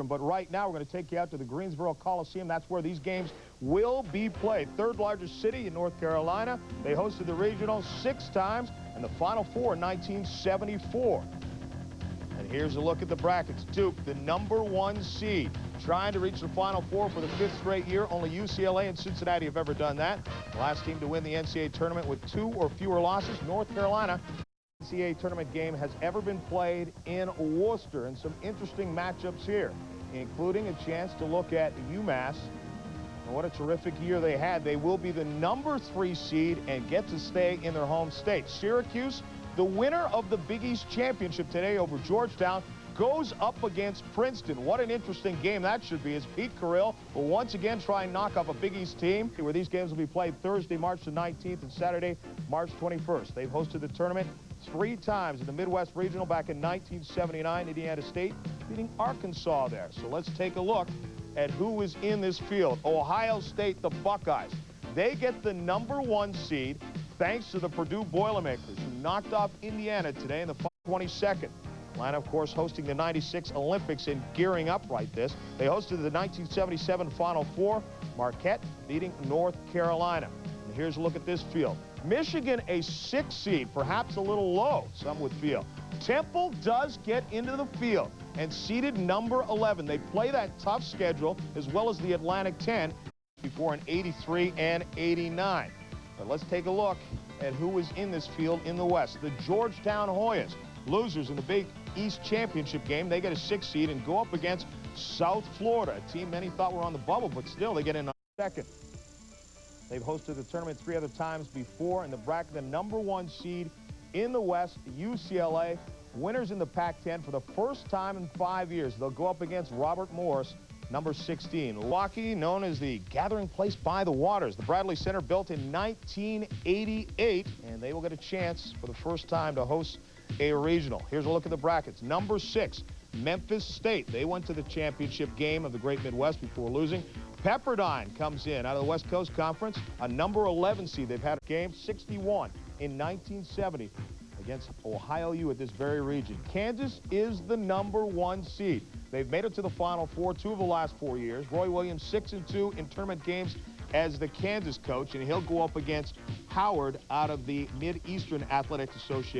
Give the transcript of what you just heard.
But right now, we're going to take you out to the Greensboro Coliseum. That's where these games will be played. Third largest city in North Carolina. They hosted the regional 6 times and the Final Four in 1974. And here's a look at the brackets. Duke, the #1 seed, trying to reach the Final Four for the 5th straight year. Only UCLA and Cincinnati have ever done that. The last team to win the NCAA tournament with 2 or fewer losses, North Carolina. NCAA tournament game has ever been played in Worcester, and some interesting matchups here, including a chance to look at UMass. And what a terrific year they had. They will be the #3 seed and get to stay in their home state. Syracuse, the winner of the Big East Championship today over Georgetown, goes up against Princeton. What an interesting game that should be, as Pete Carrill will once again try and knock off a Big East team, where these games will be played Thursday, March the 19th, and Saturday, March 21st. They've hosted the tournament 3 times in the Midwest Regional back in 1979. Indiana State beating Arkansas there. So let's take a look at who is in this field. Ohio State, the Buckeyes. They get the #1 seed thanks to the Purdue Boilermakers, who knocked off Indiana today in the 22nd. Atlanta, of course, hosting the '96 Olympics and gearing up right this. They hosted the 1977 Final Four. Marquette beating North Carolina. And here's a look at this field. Michigan, a 6 seed, perhaps a little low, some would feel. Temple does get into the field and seeded #11. They play that tough schedule as well as the Atlantic 10 before in '83 and '89. But let's take a look at who is in this field in the West. The Georgetown Hoyas, losers in the Big East Championship game. They get a 6 seed and go up against South Florida, a team many thought were on the bubble, but still they get in second. They've hosted the tournament 3 other times before in the bracket. The #1 seed in the West, UCLA, winners in the Pac-10 for the first time in 5 years. They'll go up against Robert Morris, #16. Milwaukee, known as the gathering place by the waters. The Bradley Center, built in 1988, and they will get a chance for the first time to host a regional. Here's a look at the brackets. #6, Memphis State. They went to the championship game of the Great Midwest before losing. Pepperdine comes in out of the West Coast Conference, a #11 seed. They've had a game 61 in 1970 against Ohio U at this very region. Kansas is the #1 seed. They've made it to the Final Four 2 of the last 4 years. Roy Williams 6-2 in tournament games as the Kansas coach, and he'll go up against Howard out of the Mid-Eastern Athletics Association.